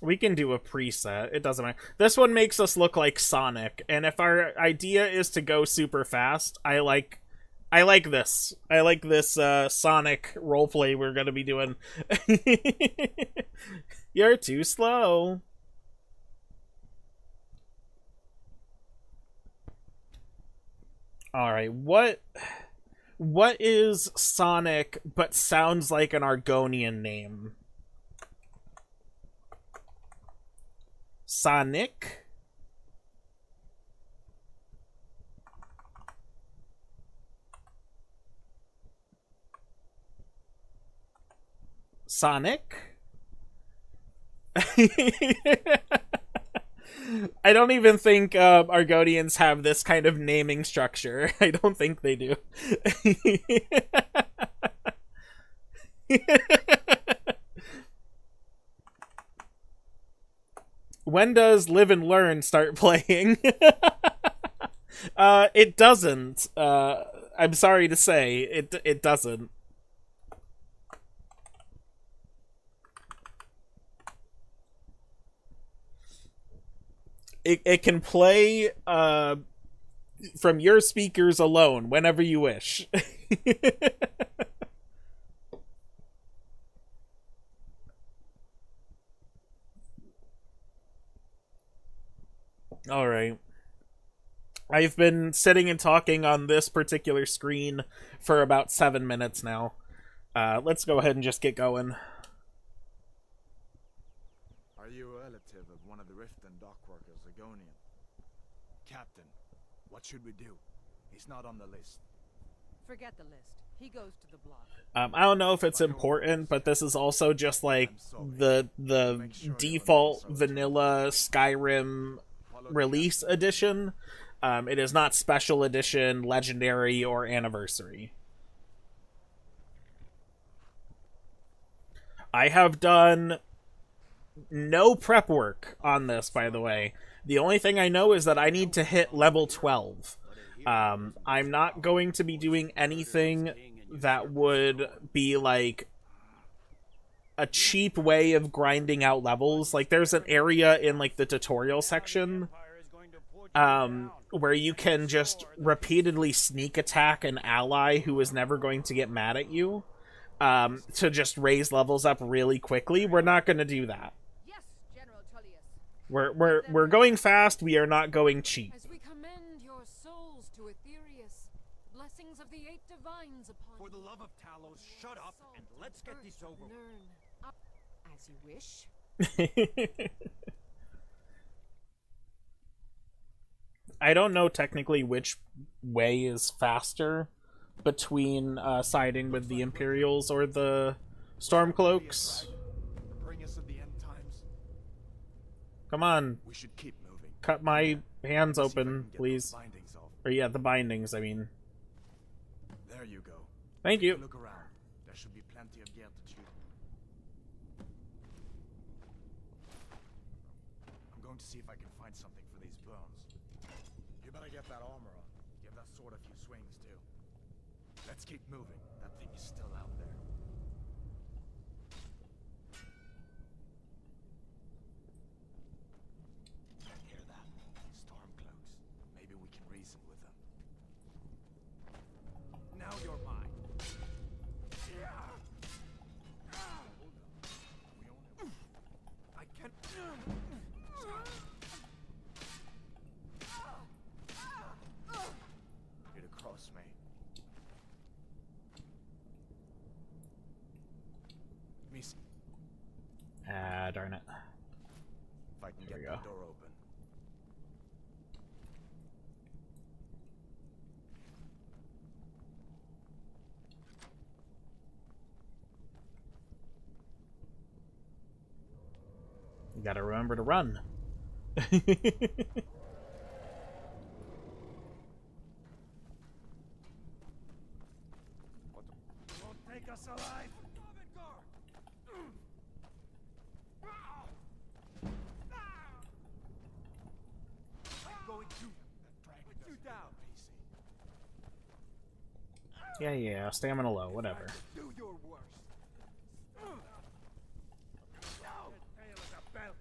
We can do a preset. It doesn't matter. This one makes us look like Sonic, and if our idea is to go super fast, I like this. I like this Sonic roleplay we're gonna be doing. You're too slow. Alright, what is Sonic but sounds like an Argonian name? Sonic? Sonic? I don't even think Argonians have this kind of naming structure. I don't think they do. When does Live and Learn start playing? It doesn't. I'm sorry to say, it doesn't. It can play from your speakers alone whenever you wish. All right. I've been sitting and talking on this particular screen for about 7 minutes now. Let's go ahead and just get going. Are you a relative of one of the Riften dock workers, Argonian? Captain, what should we do? He's not on the list. Forget the list. He goes to the block. I don't know if it's important, but this is also just like the default vanilla Skyrim release edition. It is not special edition, legendary, or anniversary. I have done no prep work on this, by the way. The only thing I know is that I need to hit level 12. I'm not going to be doing anything that would be like a cheap way of grinding out levels. Like, there's an area in like the tutorial section where you can just repeatedly sneak attack an ally who is never going to get mad at you to just raise levels up really quickly. We're not going to do that. Yes, General Tullius. We're going fast. We are not going cheap. As we commend your souls to Aetherius, blessings of the eight divines upon For the love of Talos, shut up and let's get this over with. Learn. As you wish. I don't know technically which way is faster between siding with the Imperials or the Stormcloaks. Bring us of the end times. Come on, We should keep moving. cut my hands See if I open, can get those please. bindings off. Or yeah, the bindings, I mean. There you go. Thank you. Look around. There should be plenty of gear to choose. I'm going to see if I can find something for these burns. You better get that armor on. Give that sword a few swings too. Let's keep moving. That thing is still out there. Hear that? Stormcloaks. Maybe we can reason with them. Now you're mine. I can't. Get across me. Miss, Ah, darn it. if I can There get we that go. door open. You gotta remember to run. Won't take us alive. Going to put you down. Yeah, stamina low, whatever. Do your worst. Your tail is a belt.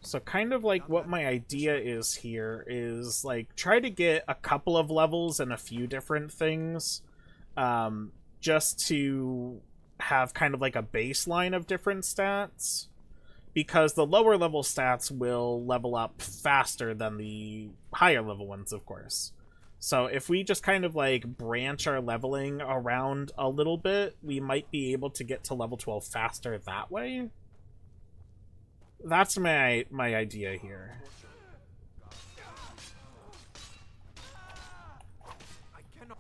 So kind of like what my idea is here is like try to get a couple of levels and a few different things, just to have kind of like a baseline of different stats, because the lower level stats will level up faster than the higher level ones, of course. So if we just kind of like branch our leveling around a little bit, we might be able to get to level 12 faster that way. That's my idea here. I cannot.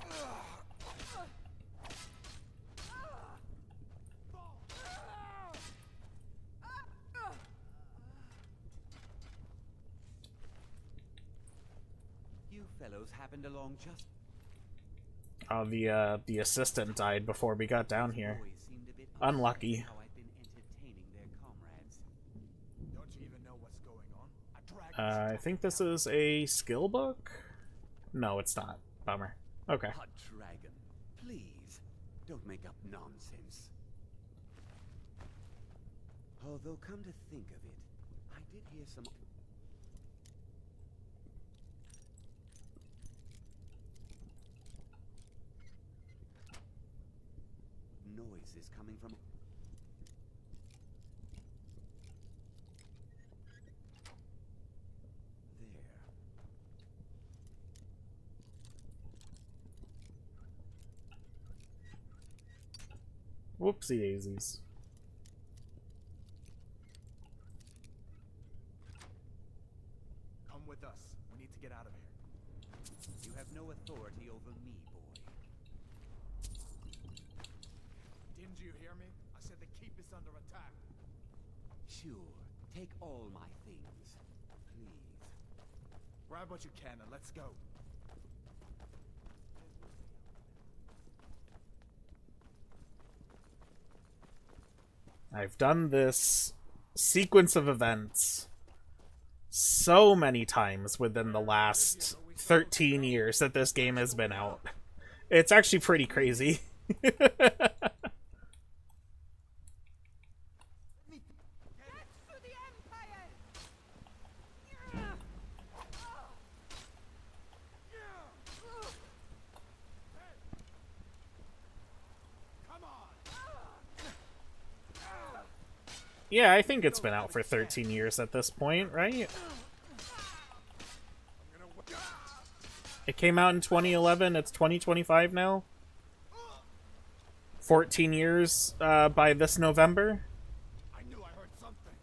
You fellows happened along just. Oh, the assistant died before we got down here. Unlucky. I think this is a skill book? No, it's not. Bummer. Okay. Hot dragon, please, don't make up nonsense. Although, come to think of it, I did hear some noises coming from. Whoopsie daisies. Come with us. We need to get out of here. You have no authority over me, boy. Didn't you hear me? I said the keep is under attack. Sure, take all my things, please. Grab what you can and let's go. I've done this sequence of events so many times within the last 13 years that this game has been out. It's actually pretty crazy. Yeah, I think it's been out for 13 years at this point, right? It came out in 2011, it's 2025 now. 14 years by this November. I knew I heard something.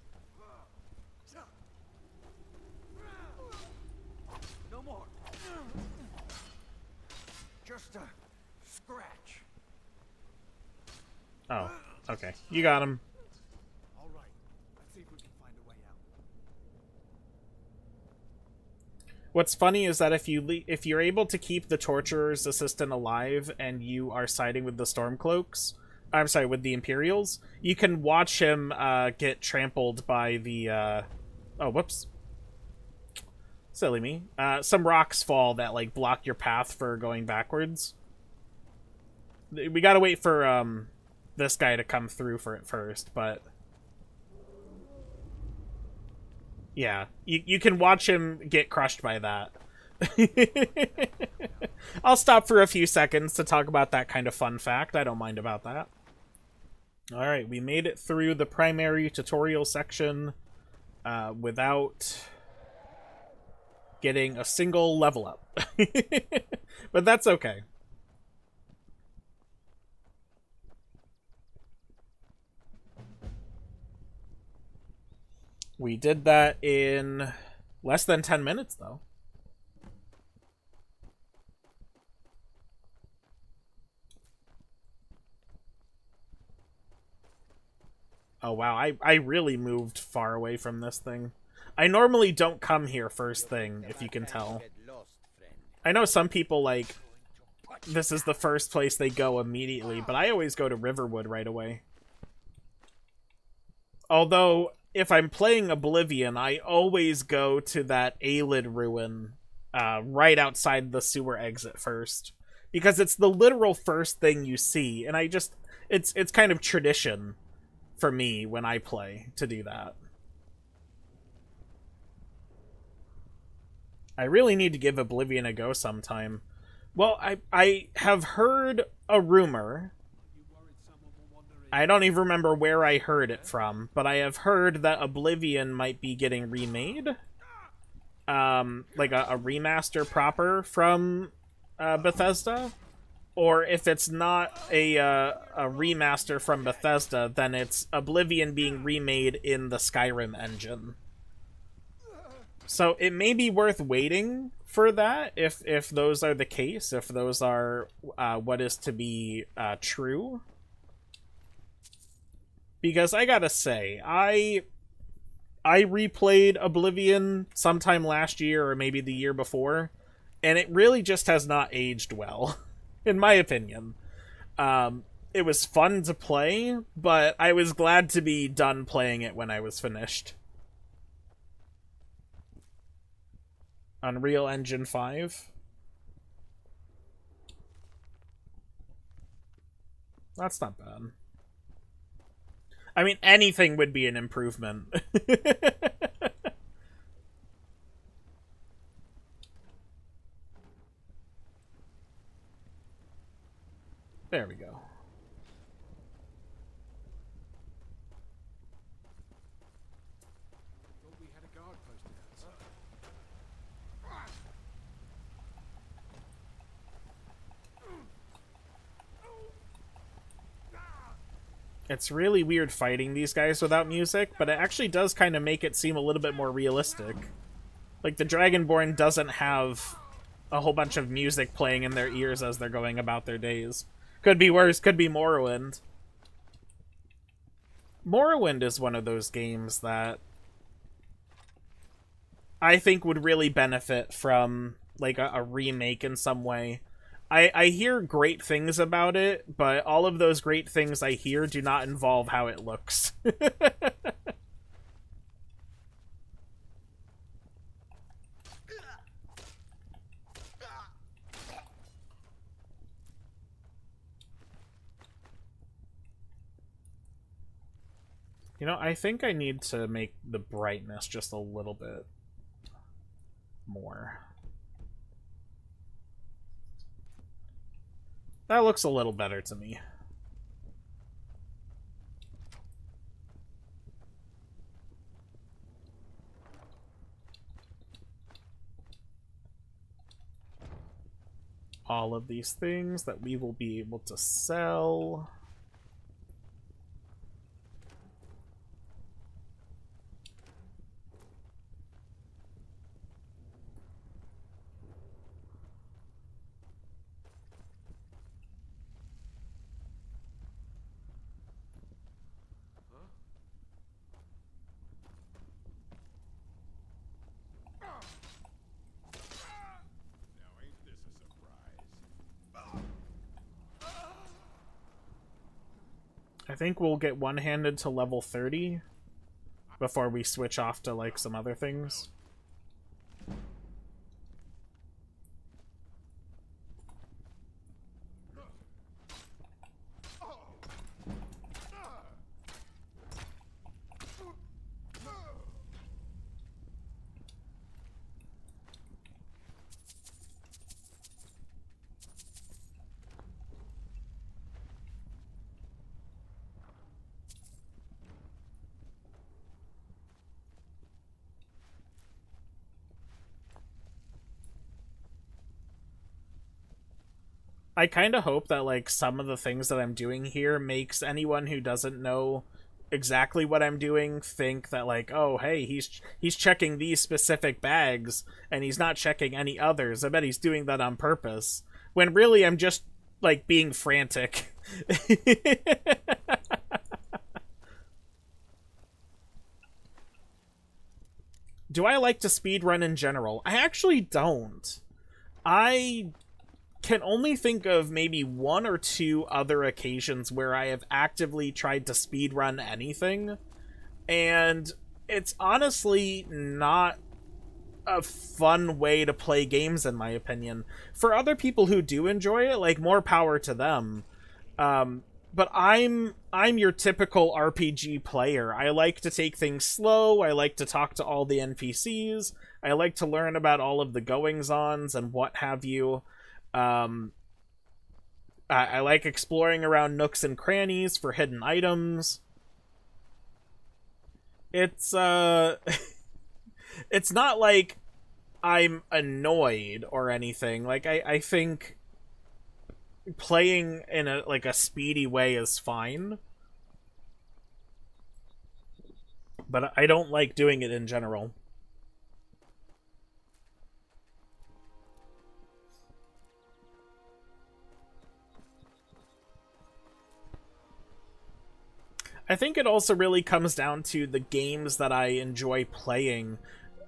No more. Just a scratch. Oh, okay. You got him. All right. Let's see if we can find a way out. What's funny is that if you're able to keep the Torturer's assistant alive and you are siding with the Stormcloaks, I'm sorry, with the Imperials, you can watch him get trampled by the oh, whoops. Silly me. Some rocks fall that like block your path for going backwards. We gotta wait for this guy to come through for it first, but yeah, you can watch him get crushed by that. I'll stop for a few seconds to talk about that kind of fun fact. I don't mind about that. Alright, we made it through the primary tutorial section without getting a single level up. But that's okay. We did that in less than 10 minutes, though. Oh, wow. I really moved far away from this thing. I normally don't come here first thing, if you can tell. I know some people, like, this is the first place they go immediately, but I always go to Riverwood right away. Although, if I'm playing Oblivion, I always go to that Aelid ruin right outside the sewer exit first. Because it's the literal first thing you see, and I just... It's kind of tradition for me when I play to do that. I really need to give Oblivion a go sometime. Well, I have heard a rumor. I don't even remember where I heard it from, but I have heard that Oblivion might be getting remade. Like a remaster proper from Bethesda. Or if it's not a remaster from Bethesda, then it's Oblivion being remade in the Skyrim engine. So it may be worth waiting for that if those are the case, if those are what is to be true. Because I gotta say, I replayed Oblivion sometime last year or maybe the year before, and it really just has not aged well, in my opinion. It was fun to play, but I was glad to be done playing it when I was finished. Unreal Engine 5. That's not bad. I mean, anything would be an improvement. There we go. It's really weird fighting these guys without music, but it actually does kind of make it seem a little bit more realistic. Like, the Dragonborn doesn't have a whole bunch of music playing in their ears as they're going about their days. Could be worse, could be Morrowind. Morrowind is one of those games that I think would really benefit from, like, a remake in some way. I hear great things about it, but all of those great things I hear do not involve how it looks. You know, I think I need to make the brightness just a little bit more. That looks a little better to me. All of these things that we will be able to sell. I think we'll get one-handed to level 30 before we switch off to, like, some other things. I kind of hope that, like, some of the things that I'm doing here makes anyone who doesn't know exactly what I'm doing think that, like, oh, hey, he's checking these specific bags and he's not checking any others. I bet he's doing that on purpose. When really I'm just, like, being frantic. Do I like to speedrun in general? I actually don't. I can only think of maybe one or two other occasions where I have actively tried to speedrun anything, and it's honestly not a fun way to play games, in my opinion. For other people who do enjoy it, like, more power to them. But I'm your typical RPG player. I like to take things slow. I like to talk to all the NPCs. I like to learn about all of the goings-ons and what have you. I like exploring around nooks and crannies for hidden items. It's it's not like I'm annoyed or anything. Like I think playing in a speedy way is fine. But I don't like doing it in general. I think it also really comes down to the games that I enjoy playing.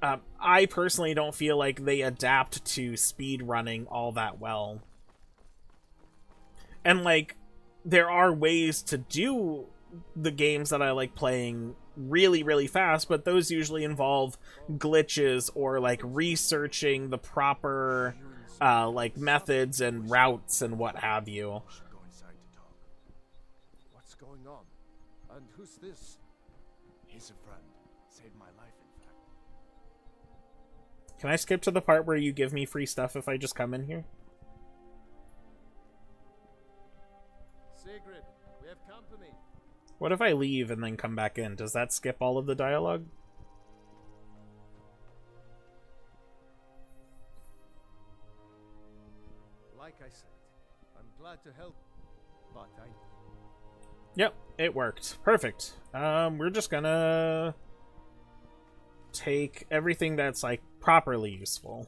I personally don't feel like they adapt to speedrunning all that well. And, like, there are ways to do the games that I like playing really, really fast, but those usually involve glitches or, like, researching the proper, like, methods and routes and what have you. Go inside to talk. What's going on? And who's this? He's a friend. Saved my life, in fact. Can I skip to the part where you give me free stuff if I just come in here? Sigrid, we have company. What if I leave and then come back in? Does that skip all of the dialogue? Like I said, I'm glad to help, but I... Yep, it worked. Perfect. We're just gonna take everything that's, like, properly useful.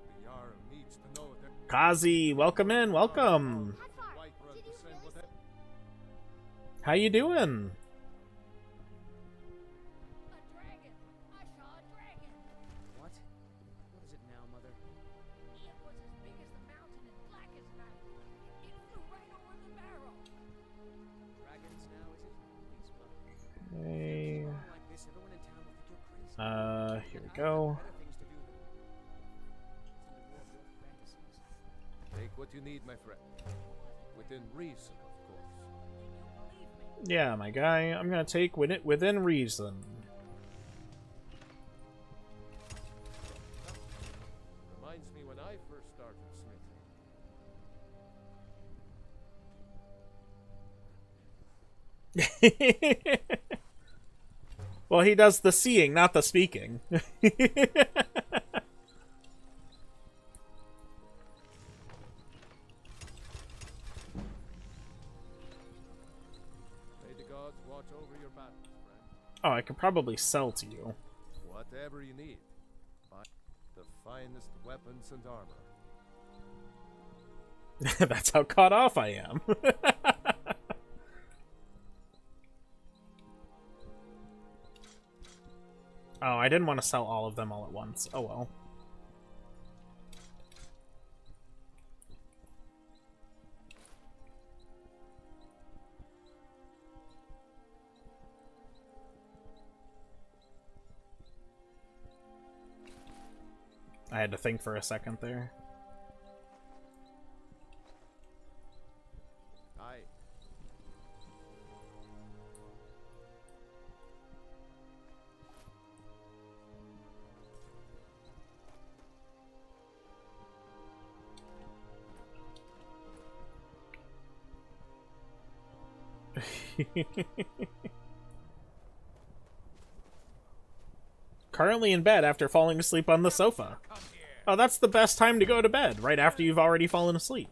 The Jarl needs to know that... Kazi, welcome in, welcome. White Run to send whatever... How you doing? A dragon! I saw a dragon! What? What is it now, Mother? It was as big as the mountain and black as night. It flew right over the barrel. Dragons now, is it? Please, Mother. Hey. Like this, everyone in town will think you're crazy. Here we go. Better things to do than listen to more of your fantasies. Take what you need, my friend. Within reason, of course. Yeah, my guy, I'm gonna take within reason. Reminds me when I first started smithing. Well, he does the seeing, not the speaking. May the gods watch over your battles, friend. Oh, I could probably sell to you. Whatever you need. Buy the finest weapons and armor. That's how caught off I am. Oh, I didn't want to sell all of them all at once. Oh well. I had to think for a second there. Aye. Currently in bed after falling asleep on the sofa. Oh, that's the best time to go to bed, right after you've already fallen asleep.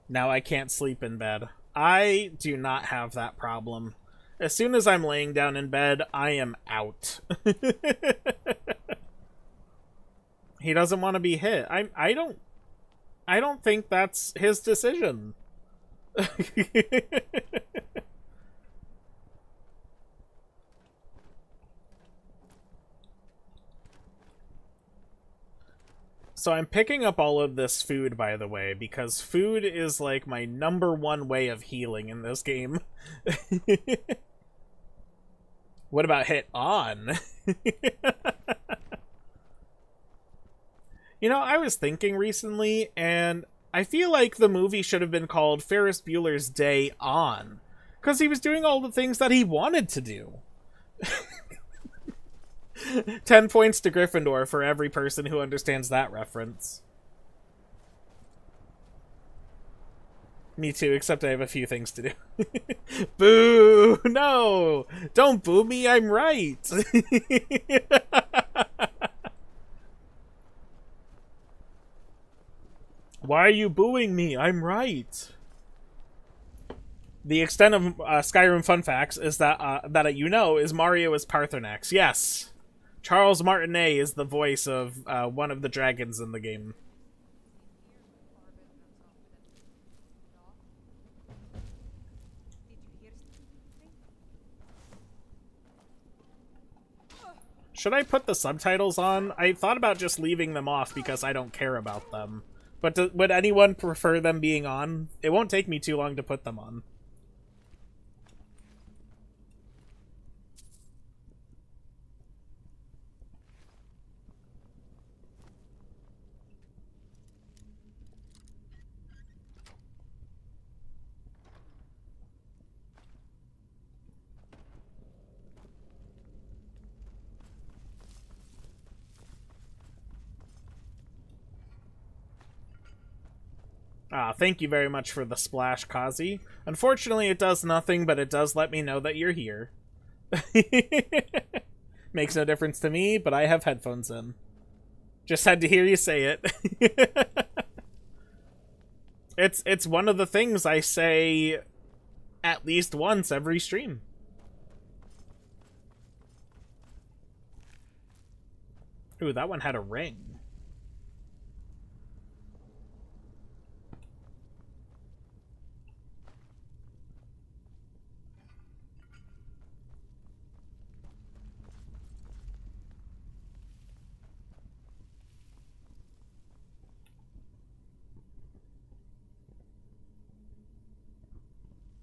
Now I can't sleep in bed. I do not have that problem. As soon as I'm laying down in bed, I am out. He doesn't want to be hit. I don't think that's his decision. So I'm picking up all of this food, by the way, because food is like my #1 way of healing in this game. What about hit on? You know, I was thinking recently, and I feel like the movie should have been called Ferris Bueller's Day On, because he was doing all the things that he wanted to do. 10 points to Gryffindor for every person who understands that reference. Me too, except I have a few things to do. Boo! No! Don't boo me, I'm right! Why are you booing me? I'm right! The extent of Skyrim fun facts is that, is Mario is Parthenax. Yes! Charles Martinet is the voice of one of the dragons in the game. Should I put the subtitles on? I thought about just leaving them off because I don't care about them. But would anyone prefer them being on? It won't take me too long to put them on. Thank you very much for the splash, Kazi. Unfortunately, it does nothing, but it does let me know that you're here. Makes no difference to me, but I have headphones in. Just had to hear you say it. It's one of the things I say at least once every stream. Ooh, that one had a ring.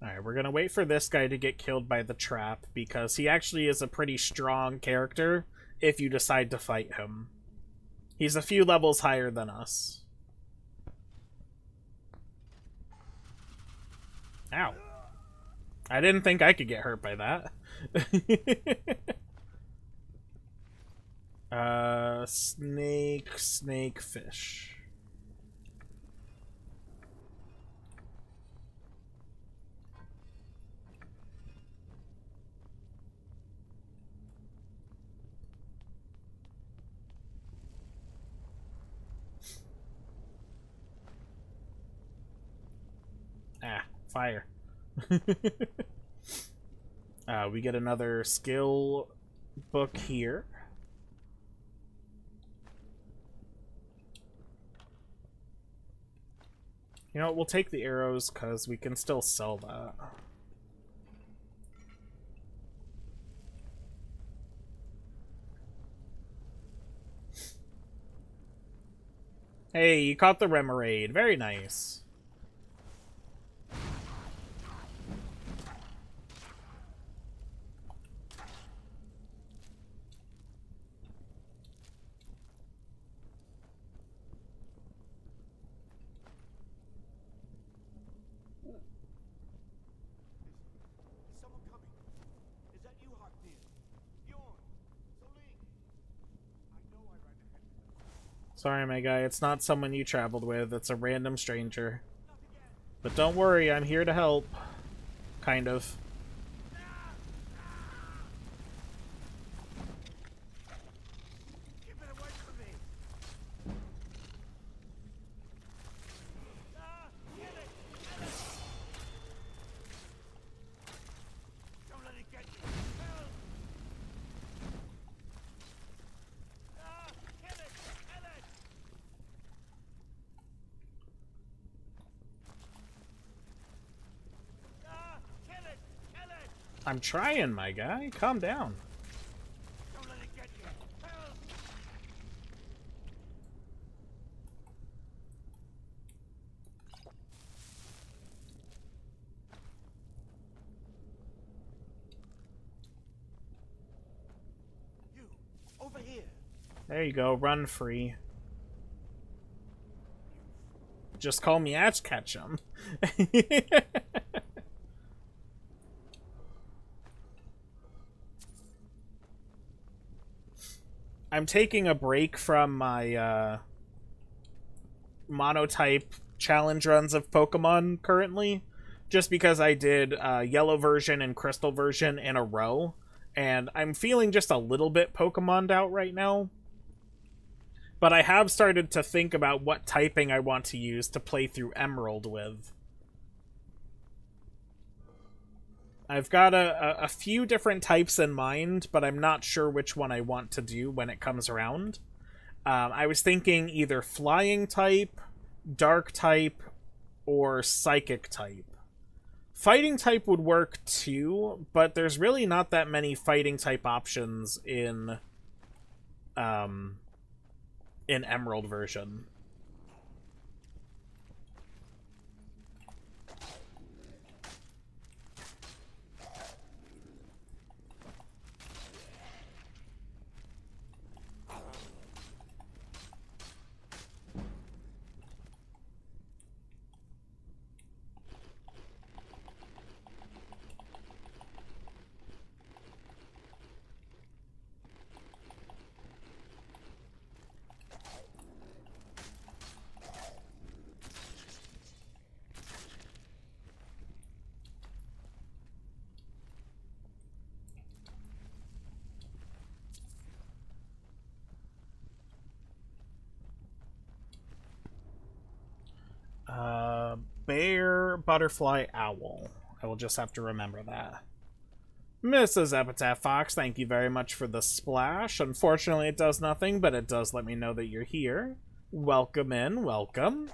Alright, we're gonna wait for this guy to get killed by the trap, because he actually is a pretty strong character if you decide to fight him. He's a few levels higher than us. Ow. I didn't think I could get hurt by that. Snake, fish. Fire. We get another skill book here. You know what, we'll take the arrows because we can still sell that. Hey, you caught the Remoraid. Very nice. Sorry, my guy, it's not someone you traveled with, it's a random stranger. But don't worry, I'm here to help. Kind of. I'm trying, my guy. Calm down. Don't let it get you. Help! There you go, run free. Just call me Ash Ketchum. I'm taking a break from my monotype challenge runs of Pokemon currently, just because I did yellow version and crystal version in a row, and I'm feeling just a little bit Pokemon'd out right now. But I have started to think about what typing I want to use to play through Emerald with. I've got a few different types in mind, but I'm not sure which one I want to do when it comes around. I was thinking either flying type, dark type, or psychic type. Fighting type would work too, but there's really not that many fighting type options in Emerald version. Bear, butterfly, owl. I will just have to remember that. Mrs. Epitaph Fox, thank you very much for the splash. Unfortunately, it does nothing, but it does let me know that you're here. Welcome in, welcome.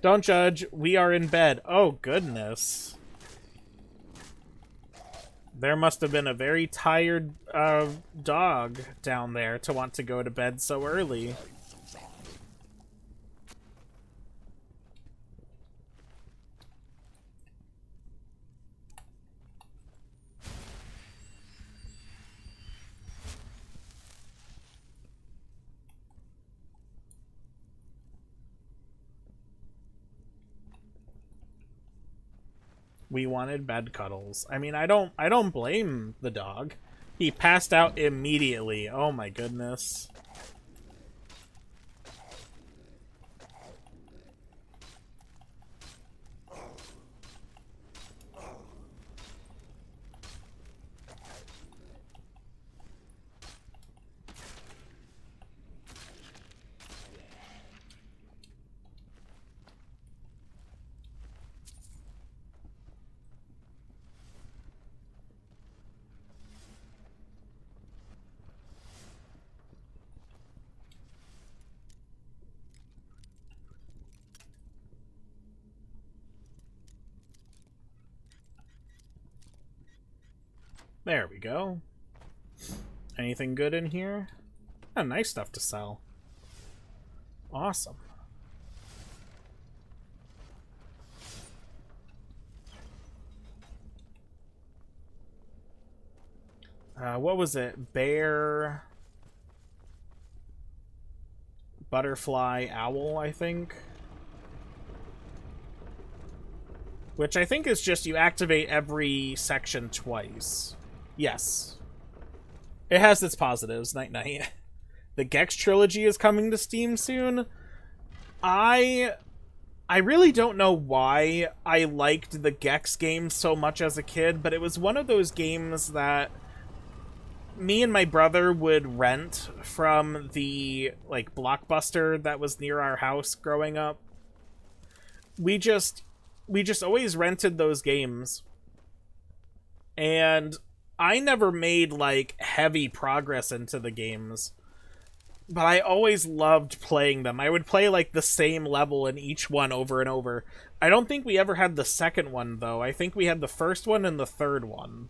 Don't judge, we are in bed. Oh, goodness. There must have been a very tired dog down there to want to go to bed so early. We wanted bed cuddles. I mean, I don't blame the dog. He passed out immediately. Oh my goodness. There we go. Anything good in here? Oh, nice stuff to sell. Awesome. What was it? Bear, butterfly, owl, I think. Which I think is just you activate every section twice. Yes. It has its positives. Night night. The Gex trilogy is coming to Steam soon. I really don't know why I liked the Gex games so much as a kid, but it was one of those games that me and my brother would rent from the like Blockbuster that was near our house growing up. We just always rented those games. And I never made like heavy progress into the games, but I always loved playing them. I would play like the same level in each one over and over. I don't think we ever had the second one though. I think we had the first one and the third one.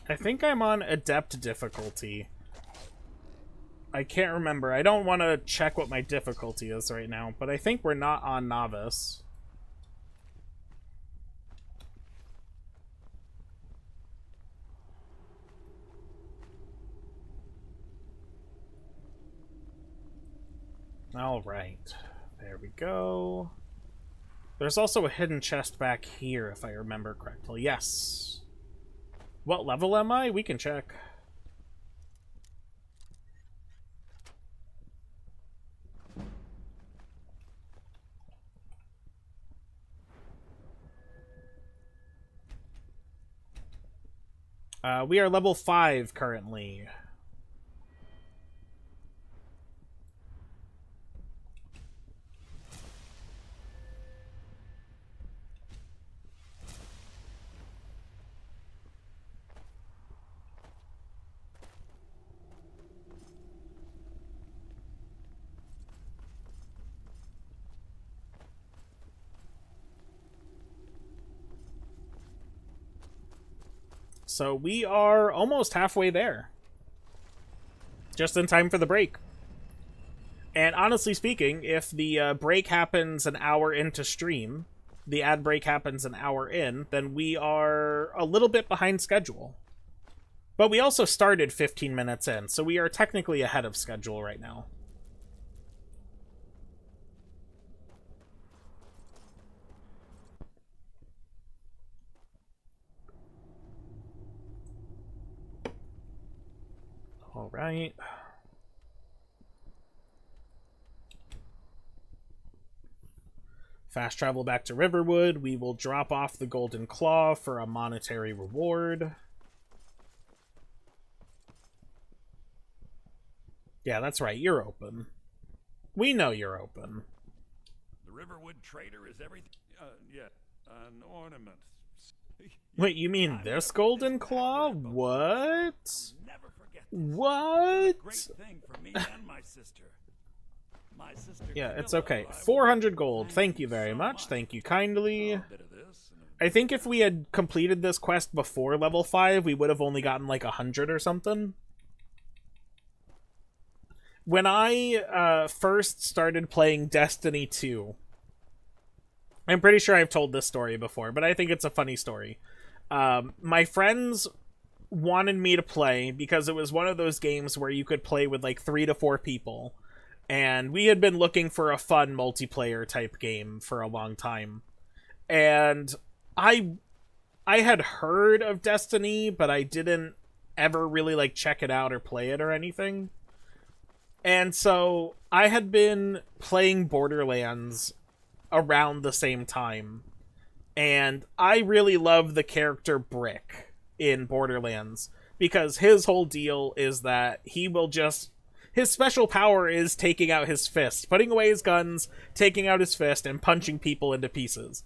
I think I'm on Adept difficulty. I can't remember. I don't want to check what my difficulty is right now, but I think we're not on Novice. Alright. There we go. There's also a hidden chest back here, if I remember correctly. Yes. What level am I? We can check. We are level 5 currently. So we are almost halfway there. Just in time for the break. And honestly speaking, if the break happens an hour into stream, the ad break happens an hour in, then we are a little bit behind schedule. But we also started 15 minutes in, so we are technically ahead of schedule right now. All right. Fast travel back to Riverwood. We will drop off the Golden Claw for a monetary reward. Yeah, that's right. You're open. We know you're open. The Riverwood trader is everything. Yeah, an ornament. Wait, you mean this Golden Claw? What? Never forget this. What? Great thing for me and my sister. My sister. Yeah, it's Camilla, okay. I 400 gold. Thank you very much. Thank you kindly. A bit of this and I think if we had completed this quest before level 5, we would have only gotten like 100 or something. When I first started playing Destiny 2, I'm pretty sure I've told this story before, but I think it's a funny story. My friends wanted me to play because it was one of those games where you could play with like 3 to 4 people. And we had been looking for a fun multiplayer type game for a long time. And I had heard of Destiny, but I didn't ever really like check it out or play it or anything. And so I had been playing Borderlands around the same time. And I really love the character Brick in Borderlands because his whole deal is that he will just... His special power is taking out his fist, putting away his guns, taking out his fist, and punching people into pieces.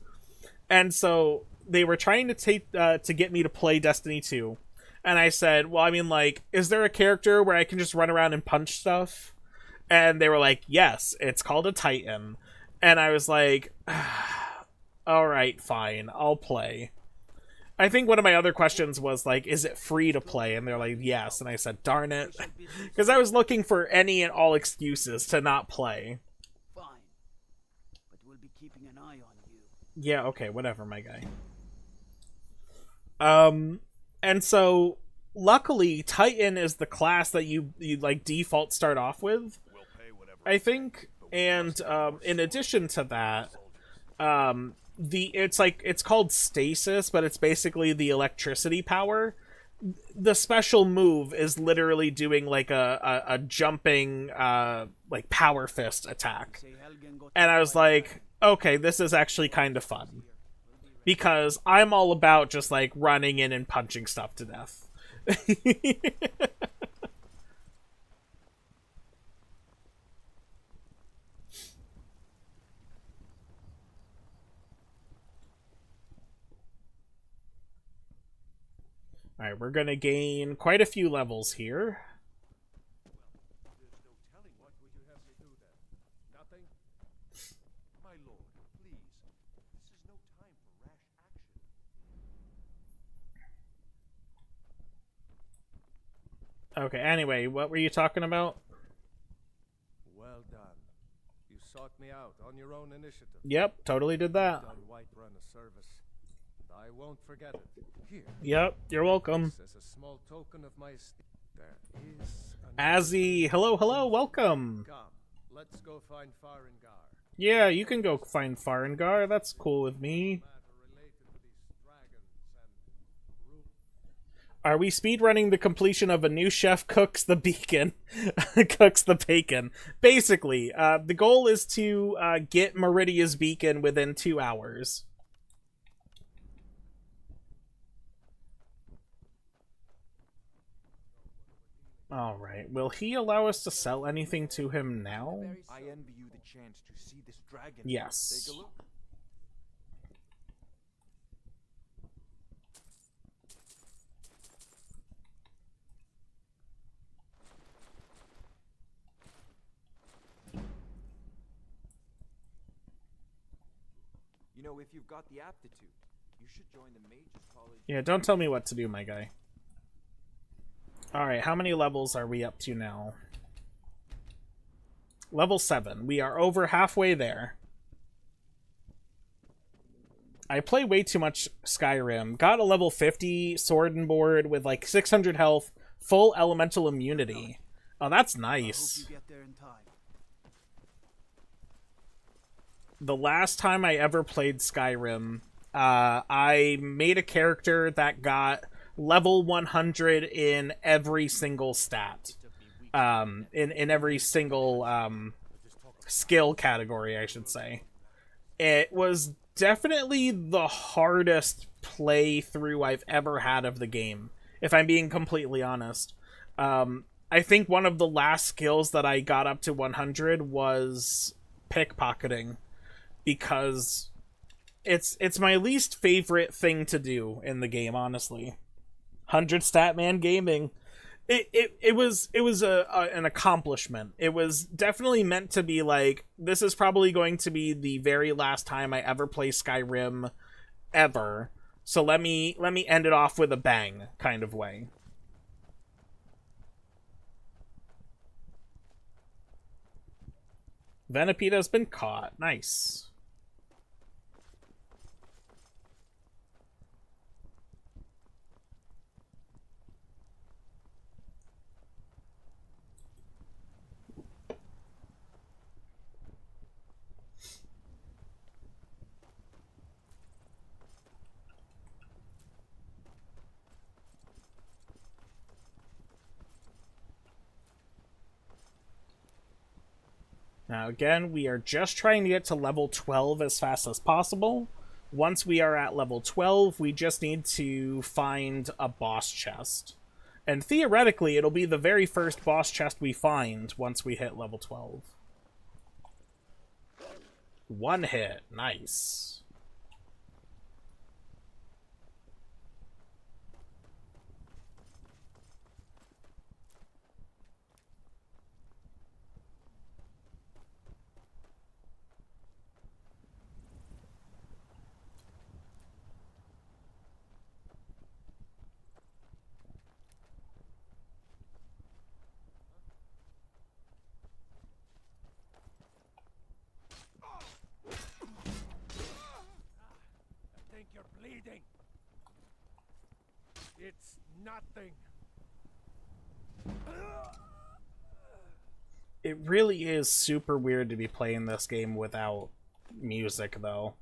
And so they were trying to get me to play Destiny 2. And I said, well, I mean, like, is there a character where I can just run around and punch stuff? And they were like, yes, it's called a Titan. And I was like, alright, fine, I'll play. I think one of my other questions was, like, is it free to play? And they're like, yes. And I said, darn it. Because I was looking for any and all excuses to not play. Fine. But we'll be keeping an eye on you. Yeah, okay, whatever, my guy. And so, luckily, Titan is the class that you like, default start off with, I think. And, in addition to that, it's called stasis, but it's basically the electricity power. The special move is literally doing like a jumping like power fist attack. And I was like, okay, this is actually kind of fun. Because I'm all about just like running in and punching stuff to death. Alright, we're gonna gain quite a few levels here. There's no telling what would you have me do then? Nothing? My lord, please. This is no time for rash action. Okay, anyway, what were you talking about? Well done. You sought me out on your own initiative. Yep, totally did that. Done Whiterun a service. I won't forget it. Here. Yep, you're welcome. This is a small token of my esteem. There is Azzy, hello, welcome. Come, let's go find Farengar. Yeah, you can go find Farengar. That's cool with me. Matter related to these dragons and Are we speedrunning the completion of A New Chef Cooks the Beacon? Cooks the Bacon. Basically, the goal is to get Meridia's beacon within 2 hours. Alright, will he allow us to sell anything to him now? I envy you the chance to see this dragon. Yes. Take a look. You know, if you've got the aptitude, you should join the Mages College. Yeah, don't tell me what to do, my guy. Alright, how many levels are we up to now? Level 7. We are over halfway there. I play way too much Skyrim. Got a level 50 sword and board with like 600 health, full elemental immunity. Oh, that's nice. I hope you get there in time. The last time I ever played Skyrim, I made a character that got level 100 in every single stat. In every single skill category, I should say. It was definitely the hardest playthrough I've ever had of the game, if I'm being completely honest. I think one of the last skills that I got up to 100 was pickpocketing, because it's my least favorite thing to do in the game, honestly. 100 Statman Gaming. It was an accomplishment. It was definitely meant to be like, this is probably going to be the very last time I ever play Skyrim ever. So let me end it off with a bang kind of way. Venipede has been caught. Nice. Now again, we are just trying to get to level 12 as fast as possible. Once we are at level 12, we just need to find a boss chest. And theoretically, it'll be the very first boss chest we find once we hit level 12. One hit. Nice. bleeding. It's nothing. It really is super weird to be playing this game without music, though.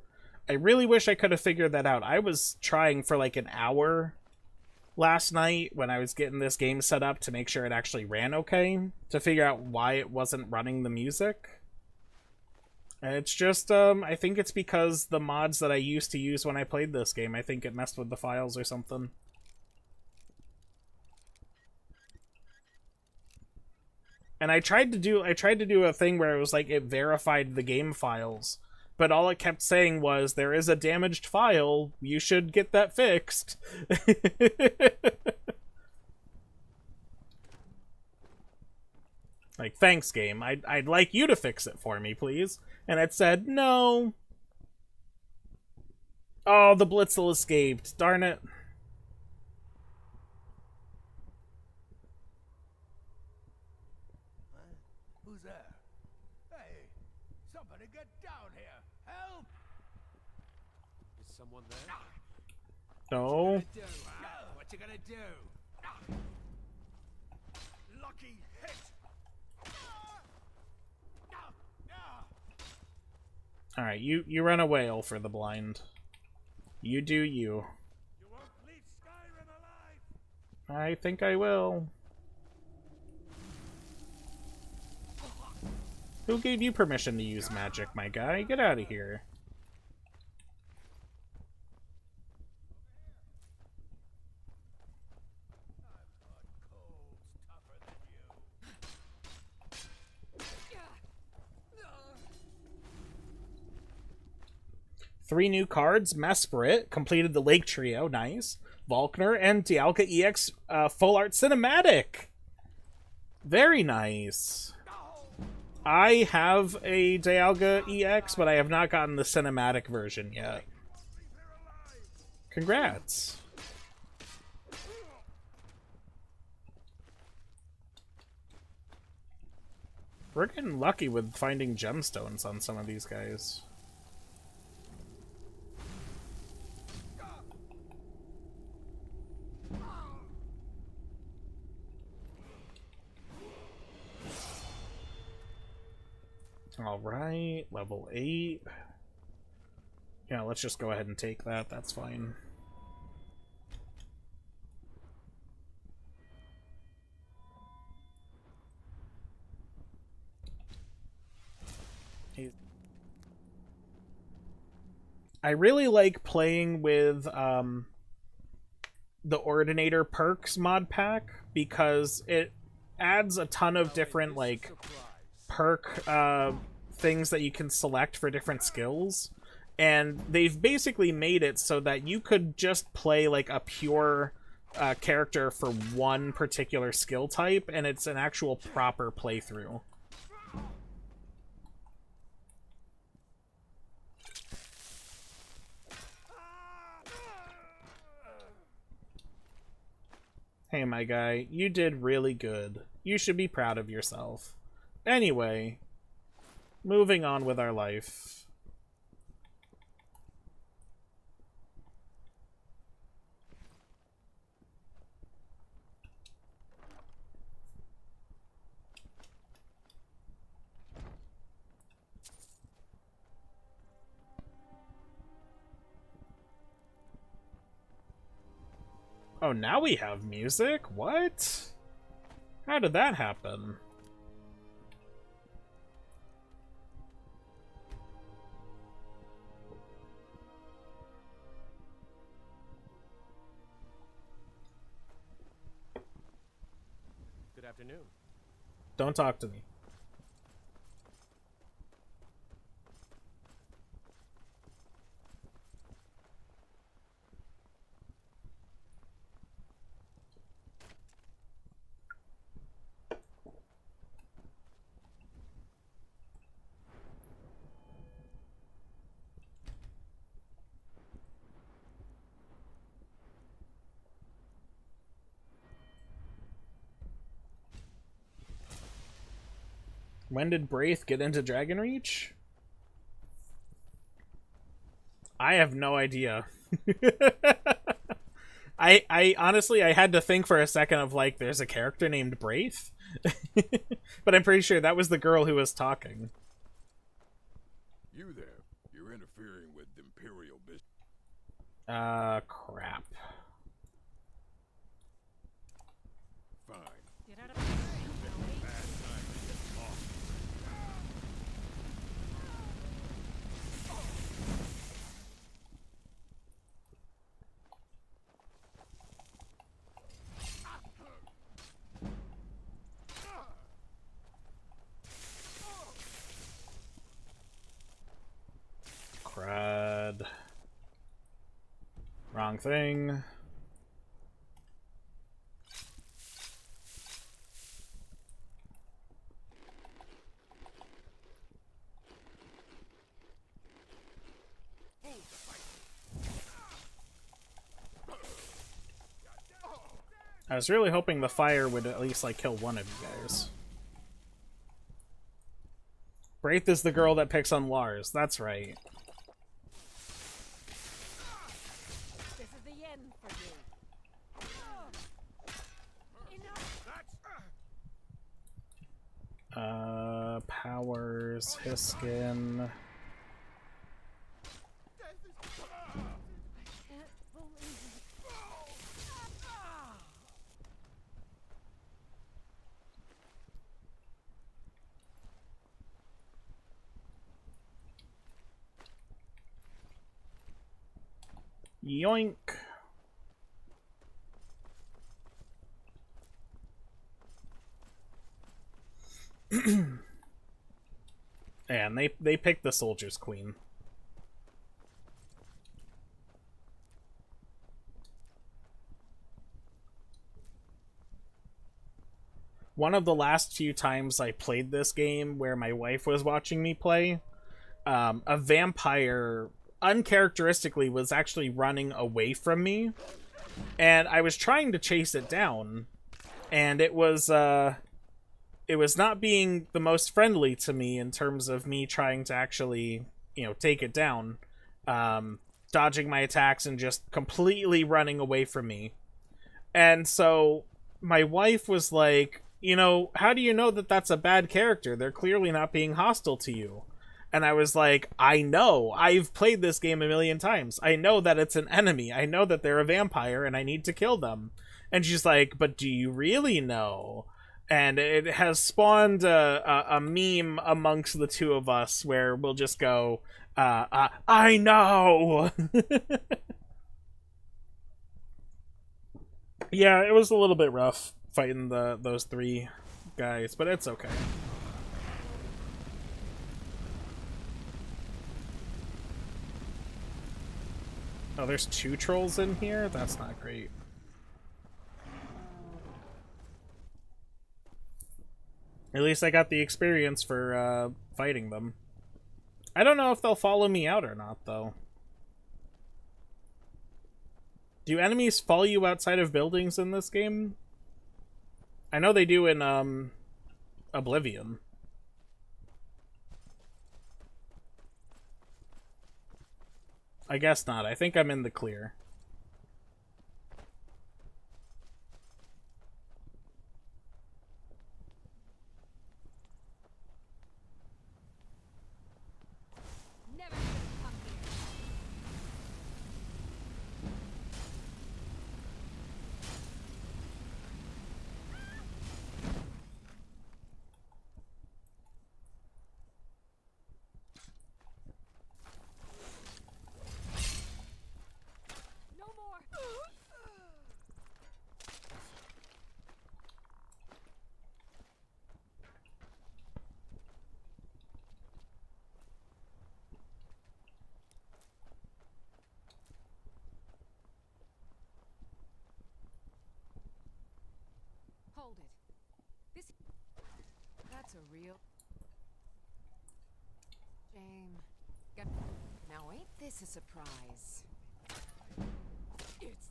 I really wish I could have figured that out. I was trying for like an hour last night when I was getting this game set up to make sure it actually ran okay, to figure out why it wasn't running the music. And it's just, I think it's because the mods that I used to use when I played this game, I think it messed with the files or something. And I tried to do a thing where it was like it verified the game files, but all it kept saying was, there is a damaged file, you should get that fixed. Like, thanks, game. I'd like you to fix it for me, please. And it said, no. Oh, the Blitzel escaped. Darn it. Who's there? Hey, somebody get down here! Help! Is someone there? No. What you gonna do? Lucky hit! Alright, you run away, for the blind. You do you. You won't leave Skyrim alive! I think I will. Who gave you permission to use magic, my guy? Get out of here. Three new cards. Mesprit completed the Lake Trio. Nice. Volkner and Dialga EX Full Art Cinematic. Very nice. I have a Dialga EX, but I have not gotten the cinematic version yet. Congrats. We're getting lucky with finding gemstones on some of these guys. Alright, level 8. Yeah, let's just go ahead and take that. That's fine. I really like playing with the Ordinator Perks mod pack because it adds a ton of different like perk things that you can select for different skills, and they've basically made it so that you could just play like a pure character for one particular skill type, and it's an actual proper playthrough. Hey, my guy, you did really good. You should be proud of yourself. Anyway, moving on with our life. Oh, now we have music? What? How did that happen? Good afternoon. Don't talk to me. When did Braith get into Dragon Reach? I have no idea. I honestly, I had to think for a second of like, there's a character named Braith? But I'm pretty sure that was the girl who was talking. You there. You're interfering with Imperial business. Crap. Fine. Get out of my way. Bad time to get off. Crud. Wrong thing. I was really hoping the fire would at least like kill one of you guys. Braith is the girl that picks on Lars. That's right. This is the end for you. Enough. Powers, Hiskin. I can't believe it. Yoink. And they picked the Soldier's Queen. One of the last few times I played this game where my wife was watching me play, a vampire uncharacteristically was actually running away from me, and I was trying to chase it down, and it was not being the most friendly to me in terms of me trying to actually, take it down, dodging my attacks and just completely running away from me. And so my wife was like, how do you know that that's a bad character? They're clearly not being hostile to you. And I was like, I know. I've played this game a million times. I know that it's an enemy. I know that they're a vampire and I need to kill them. And she's like, but do you really know? And it has spawned a meme amongst the two of us where we'll just go, I know! Yeah, it was a little bit rough fighting those three guys, but it's okay. Oh, there's 2 trolls in here? That's not great. At least I got the experience for fighting them. I don't know if they'll follow me out or not, though. Do enemies follow you outside of buildings in this game? I know they do in Oblivion. I guess not. I think I'm in the clear. Never should have come here. No more. Hold it. This. That's a real. Shame. Now ain't this a surprise? It's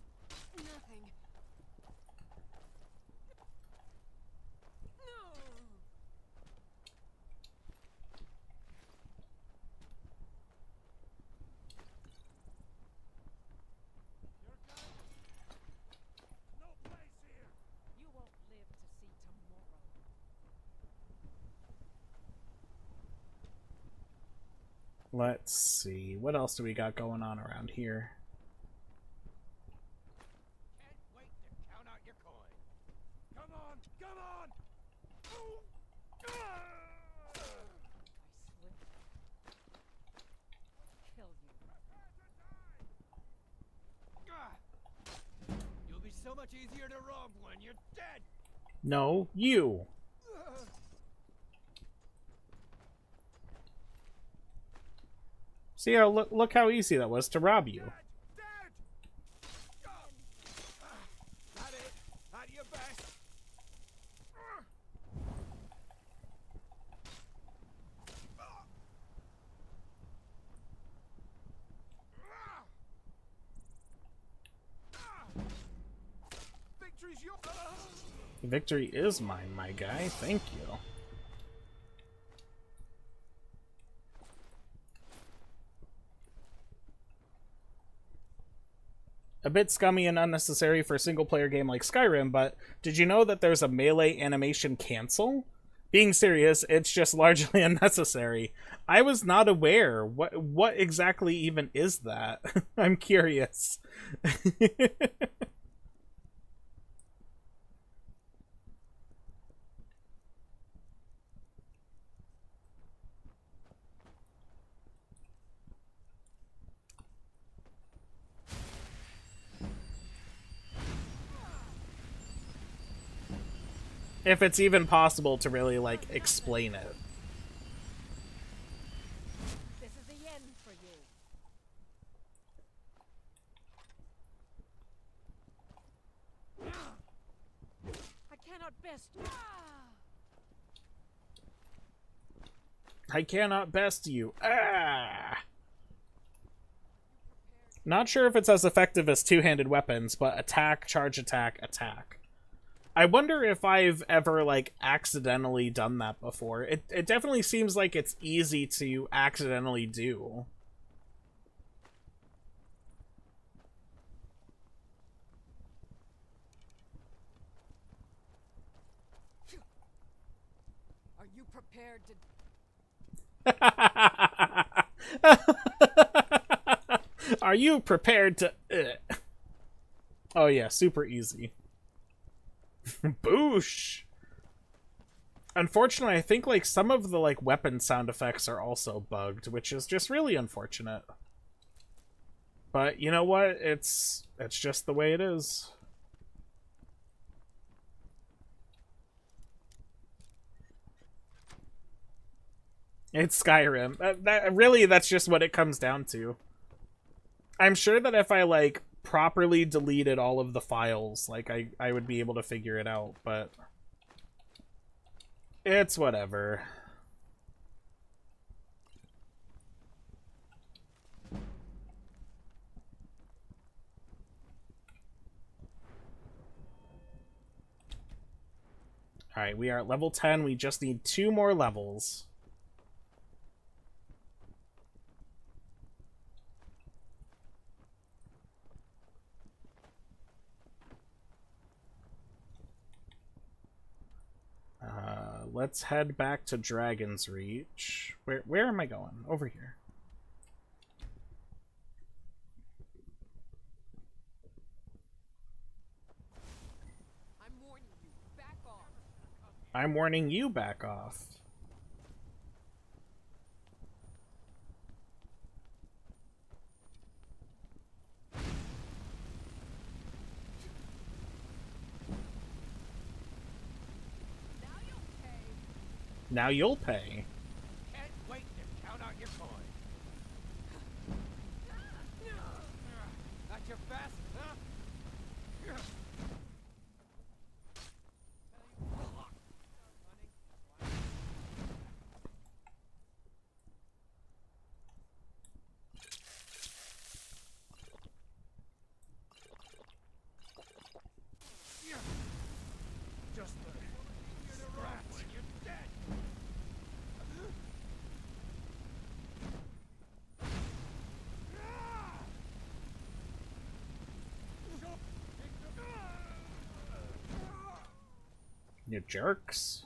nothing. No. No place here. You won't live to see tomorrow. Let's see. What else do we got going on around here? Can't wait to count out your coin. Come on, come on! Ooh. Ah! I slipped. Kill you. Ah! You'll be so much easier to rob when you're dead. No, you. See how look how easy that was to rob you. Dead! Ah! That it? At your best. Ah! Ah! Ah! Victory's yours. Victory is mine, my guy. Thank you. A bit scummy and unnecessary for a single-player game like Skyrim, but did you know that there's a melee animation cancel? Being serious, it's just largely unnecessary. I was not aware. What exactly even is that? I'm curious. If it's even possible to really, like, explain it. This is the end for you. I cannot best. I cannot best you. Ah! Not sure if it's as effective as two-handed weapons, but attack, charge attack, attack. I wonder if I've ever, like, accidentally done that before. It definitely seems like it's easy to accidentally do. Are you prepared to... Are you prepared to... Oh yeah, super easy. Boosh! Unfortunately, I think, like, some of the, like, weapon sound effects are also bugged, which is just really unfortunate. But, you know what? It's just the way it is. It's Skyrim. Really, that's just what it comes down to. I'm sure that if I, like, properly deleted all of the files, like, I would be able to figure it out, but it's whatever. Alright, we are at level 10. We just need 2 more levels. Let's head back to Dragon's Reach. Where am I going? Over here. I'm warning you. Back off. I'm warning you, back off. Now you'll pay. Can't wait to count out your coin. Not your best, huh? Just a scratch. You're dead. You jerks.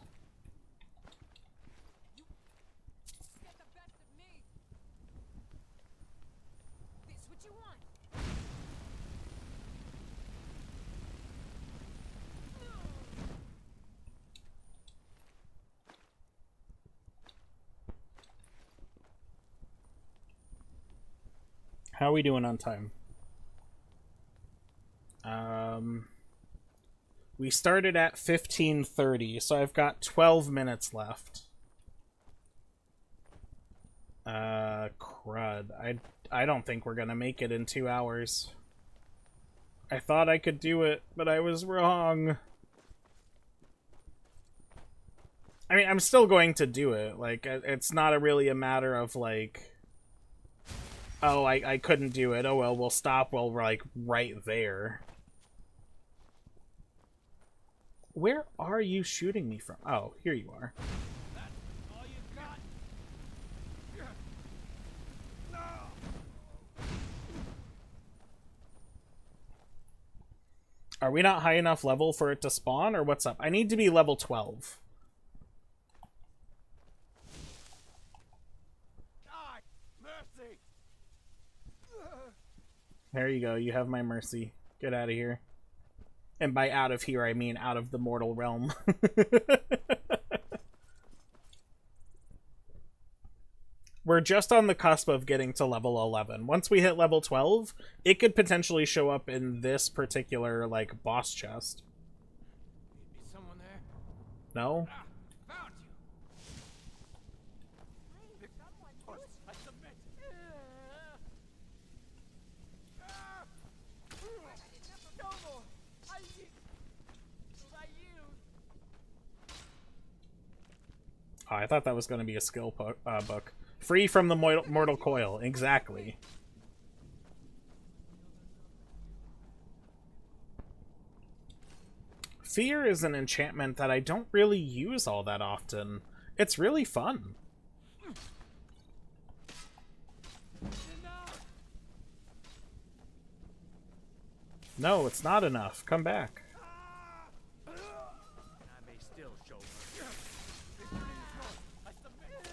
Get the best of me. This what you want. How are we doing on time? We started at 15:30, so I've got 12 minutes left. Crud. I don't think we're gonna make it in 2 hours. I thought I could do it, but I was wrong. I mean, I'm still going to do it. Like, it's not really a matter of, like, oh, I couldn't do it. Oh, well, we'll stop while we're, like, right there. Where are you shooting me from? Oh, here you are. That's all you got? No! Are we not high enough level for it to spawn, or what's up? I need to be level 12. Die! Mercy! There you go. You have my mercy. Get out of here. And by out of here, I mean out of the mortal realm. We're just on the cusp of getting to level 11. Once we hit level 12, it could potentially show up in this particular, like, boss chest. Is someone there? No? Ah, found you! I submit! No more! I yield! Oh, I thought that was going to be a skill book. Free from the mortal coil. Exactly. Fear is an enchantment that I don't really use all that often. It's really fun. No, it's not enough. Come back. I may still show mercy. I submit!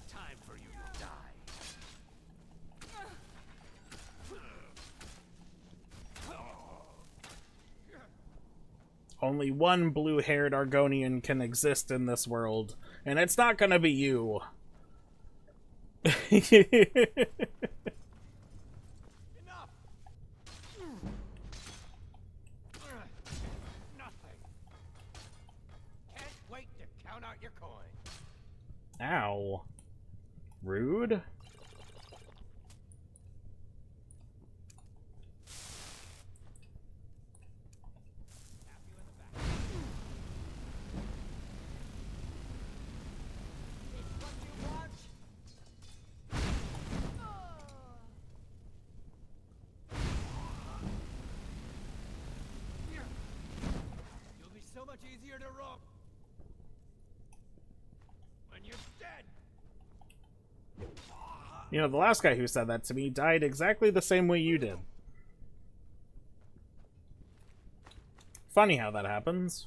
Time for you to die. Only one blue-haired Argonian can exist in this world, and it's not gonna be you. Enough! Nothing. Can't wait to count out your coin. Ow. Rude. You'll be so much easier to rob when you're dead. You know, the last guy who said that to me died exactly the same way you did. Funny how that happens.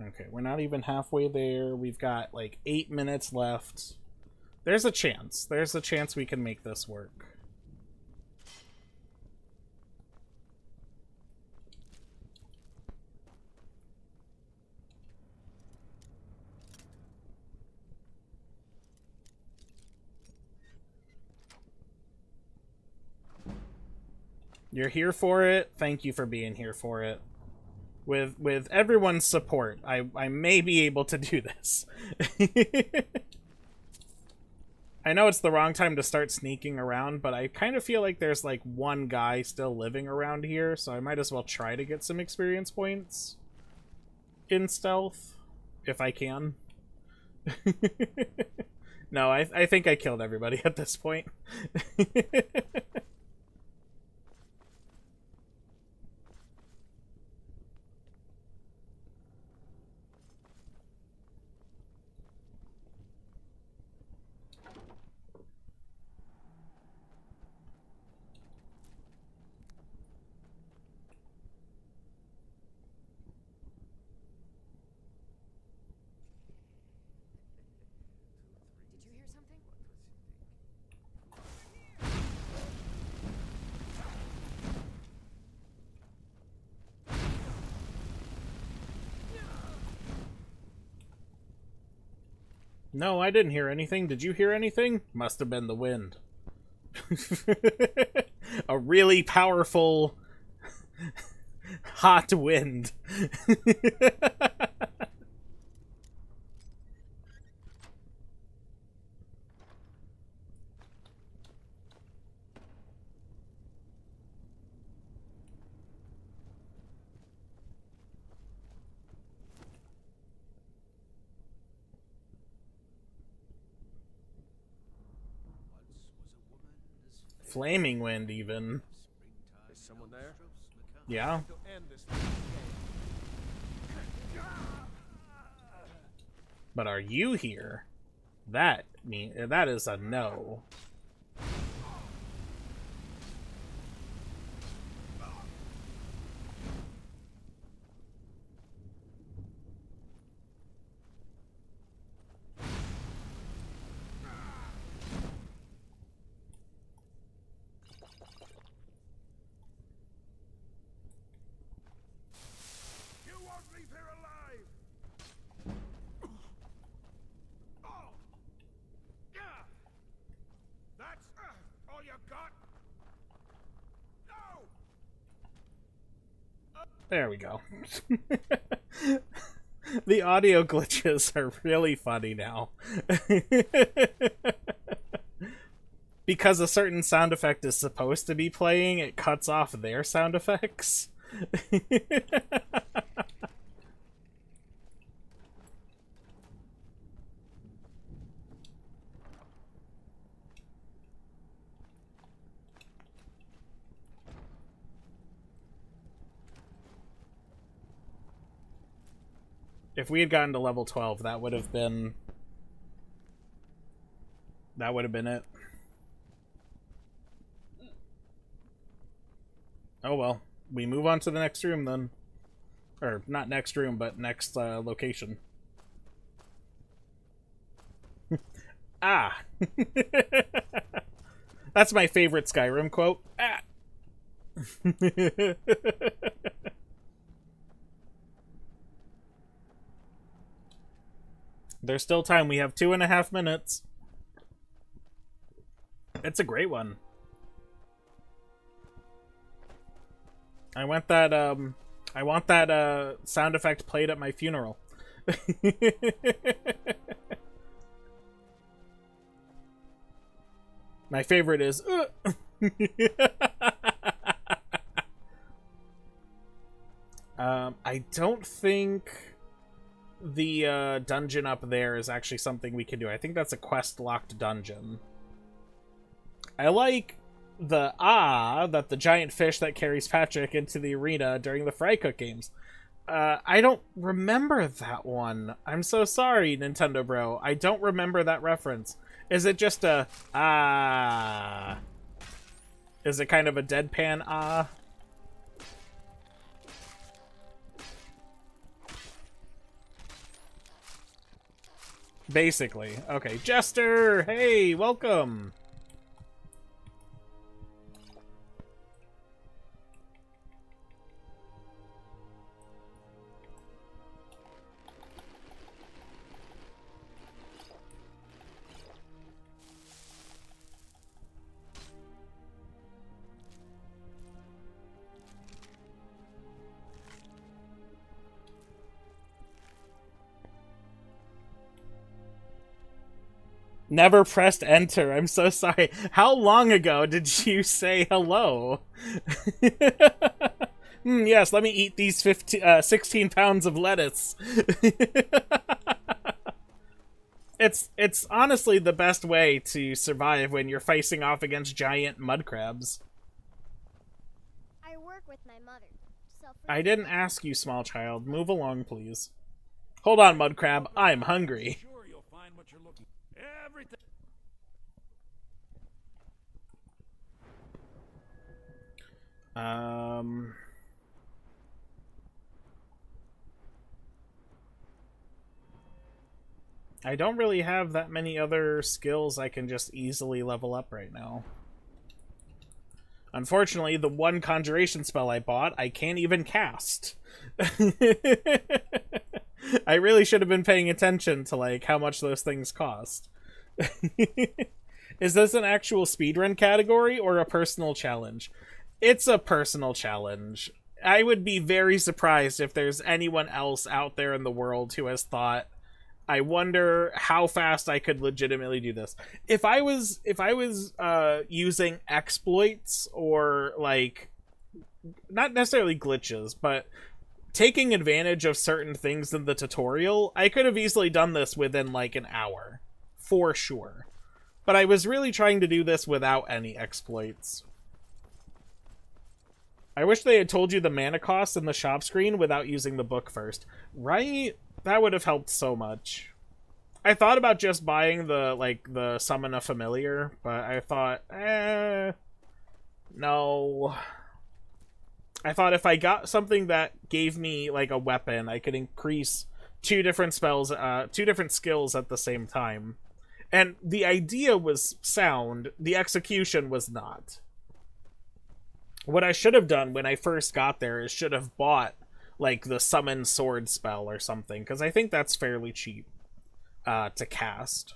Okay, we're not even halfway there. We've got like 8 minutes left. There's a chance. There's a chance we can make this work. You're here for it. Thank you for being here for it. With everyone's support, I may be able to do this. I know it's the wrong time to start sneaking around, but I kind of feel like there's like one guy still living around here, so I might as well try to get some experience points in stealth, if I can. No, I think I killed everybody at this point. Did you hear something? No, I didn't hear anything. Did you hear anything? Must have been the wind. A really powerful Hot wind. Flaming wind, even. Is someone there? Yeah. To end this. But are you here? That is a no. You won't leave here alive. Oh. Yeah. That's all you got. No. There we go. The audio glitches are really funny now. Because a certain sound effect is supposed to be playing, it cuts off their sound effects. If we had gotten to level 12, that would have been it. Oh well, we move on to the next room then. Or, not next room, but next location. Ah! That's my favorite Skyrim quote. Ah! There's still time. We have 2.5 minutes. It's a great one. I want that sound effect played at my funeral. My favorite is I don't think the dungeon up there is actually something we can do. I think that's a quest-locked dungeon. I like the that the giant fish that carries Patrick into the arena during the Fry Cook games. I don't remember that one. I'm so sorry, Nintendo Bro. I don't remember that reference. Is it just a Is it kind of a deadpan Basically. Okay, Jester! Hey, welcome! Never pressed enter. I'm so sorry. How long ago did you say hello? Yes, let me eat these 16 pounds of lettuce. It's honestly the best way to survive when you're facing off against giant mud crabs. I work with my mother. I didn't ask you, small child. Move along, please. Hold on, mud crab. I'm hungry. Sure, you'll find what you're looking. Everything. I don't really have that many other skills I can just easily level up right now. Unfortunately, the one conjuration spell I bought, I can't even cast. I really should have been paying attention to, like, how much those things cost. Is this an actual speedrun category or a personal challenge? It's a personal challenge. I would be very surprised if there's anyone else out there in the world who has thought, I wonder how fast I could legitimately do this. If I was using exploits or like not necessarily glitches, but taking advantage of certain things in the tutorial, I could have easily done this within like an hour, for sure. But I was really trying to do this without any exploits. I wish they had told you the mana cost in the shop screen without using the book first. Right? That would have helped so much. I thought about just buying the Summon a Familiar, but I thought, no. I thought if I got something that gave me like a weapon, I could increase two different spells, two different skills at the same time. And the idea was sound, the execution was not. What I should have done when I first got there is should have bought like the summon sword spell or something, because I think that's fairly cheap to cast.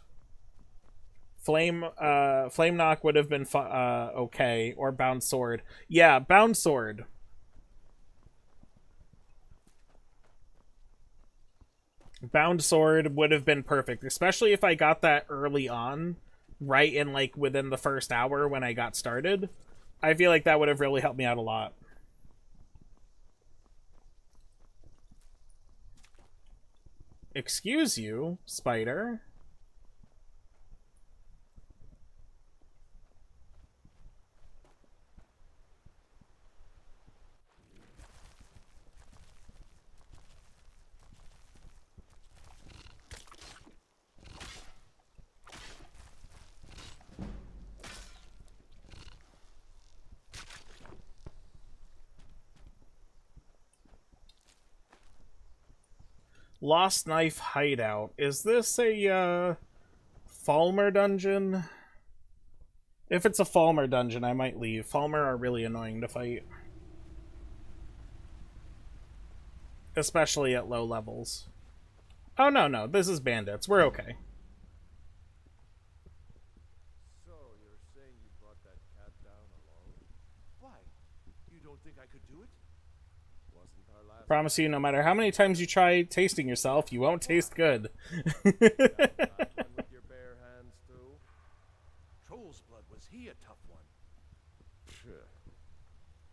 Flame knock would have been okay, or bound sword. Yeah, bound sword. Bound sword would have been perfect, especially if I got that early on, right in like within the first hour when I got started. I feel like that would have really helped me out a lot. Excuse you, spider. Lost Knife Hideout. Is this a, Falmer dungeon? If it's a Falmer dungeon, I might leave. Falmer are really annoying to fight. Especially at low levels. Oh, no, this is bandits. We're okay. So, you're saying you brought that cat down alone? Why? You don't think I could do it? Wasn't our last... Promise you, no matter how many times you try tasting yourself, you won't taste good. With your bare hands, too? Troll's blood, was he a tough one? Phew.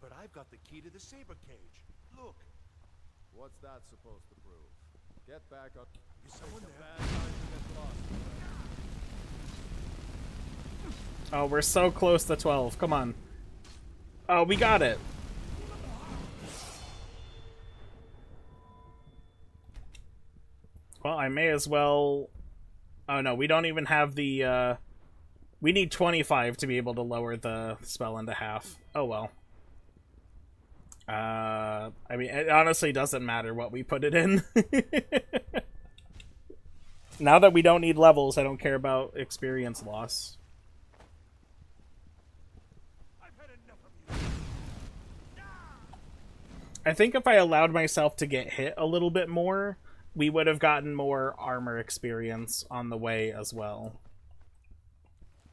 But I've got the key to the saber cage. Look. What's that supposed to prove? Get back up. Is someone there? Bad time to get lost. Oh, we're so close to 12. Come on. Oh, we got it. Well, I may as well... Oh, no, we don't even have the, We need 25 to be able to lower the spell into half. Oh, well. I mean, it honestly doesn't matter what we put it in. Now that we don't need levels, I don't care about experience loss. I've had enough of you. I think if I allowed myself to get hit a little bit more, we would have gotten more armor experience on the way as well.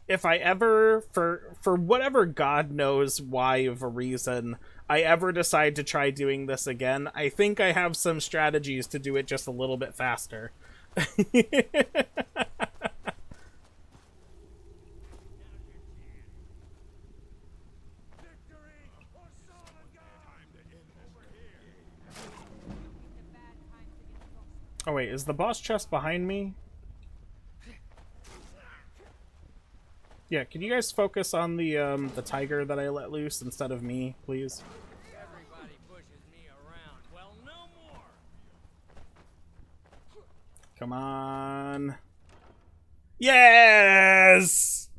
If I ever, for whatever God knows why of a reason, I ever decide to try doing this again, I think I have some strategies to do it just a little bit faster. Oh wait, is the boss chest behind me? Yeah, can you guys focus on the tiger that I let loose instead of me, please? Everybody pushes me around. Well, no more. Come on. Yes!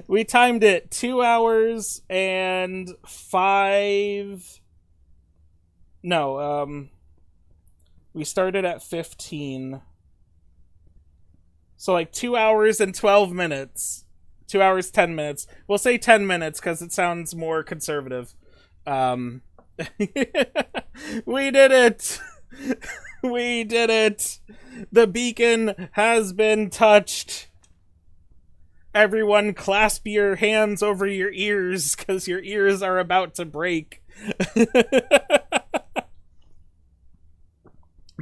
We timed it 2 hours and 5... No, we started at 15. So like 2 hours and 12 minutes. 2 hours, 10 minutes. We'll say 10 minutes because it sounds more conservative. We did it! We did it! The beacon has been touched. Everyone clasp your hands over your ears, because your ears are about to break.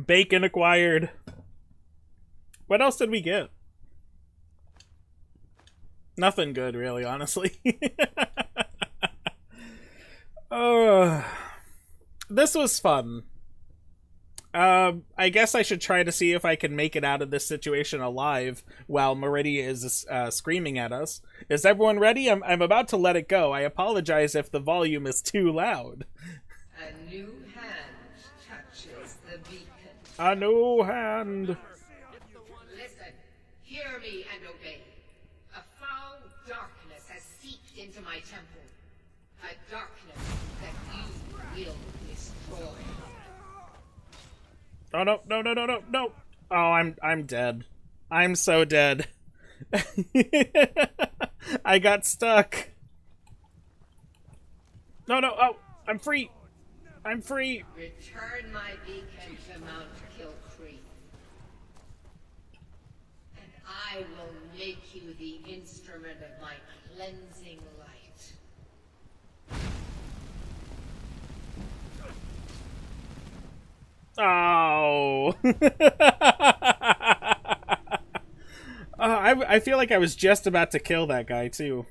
Bacon acquired. What else did we get? Nothing good, really, honestly. This was fun. I guess I should try to see if I can make it out of this situation alive while Meridia is screaming at us. Is everyone ready? I'm about to let it go. I apologize if the volume is too loud. A new hand touches the beacon. A new hand. Listen, hear me and obey. A foul darkness has seeped into my temple. A darkness that you will destroy. Oh no, no, no, no, no, no. Oh, I'm dead. I'm so dead. I got stuck. No, no, oh, I'm free. I'm free. Return my beacon to Mount Kilcree. And I will make you the instrument of my cleansing light. Oh. I feel like I was just about to kill that guy, too.